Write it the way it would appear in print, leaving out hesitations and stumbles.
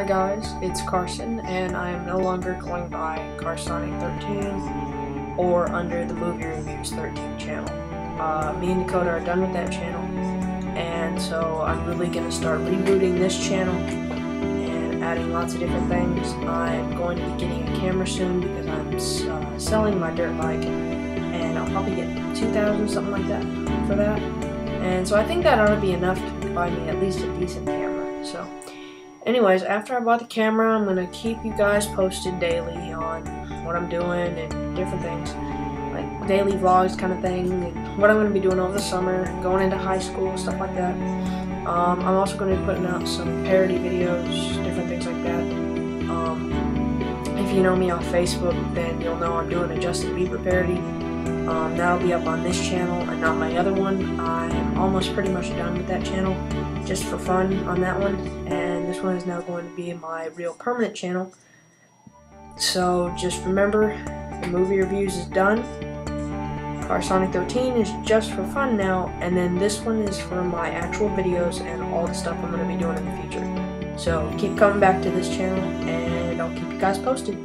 Hi guys, it's Carson, and I am no longer going by Carsonic13 or under the Movie Reviews 13 channel. Me and Dakota are done with that channel, and so I'm really going to start rebooting this channel and adding lots of different things. I'm going to be getting a camera soon because I'm selling my dirt bike, and I'll probably get $2,000, something like that, for that. And so I think that ought to be enough to buy me at least a decent camera. So anyways, after I bought the camera, I'm going to keep you guys posted daily on what I'm doing and different things, like daily vlogs kind of thing, and what I'm going to be doing over the summer, going into high school, stuff like that. I'm also going to be putting out some parody videos, different things like that. If you know me on Facebook, then you'll know I'm doing a Justin Bieber parody. That'll be up on this channel and not my other one. I'm almost pretty much done with that channel, just for fun on that one, and this one is now going to be my real permanent channel. So just remember, the movie reviews is done. Carsonic13 is just for fun now, and then this one is for my actual videos and all the stuff I'm going to be doing in the future. So keep coming back to this channel, and I'll keep you guys posted.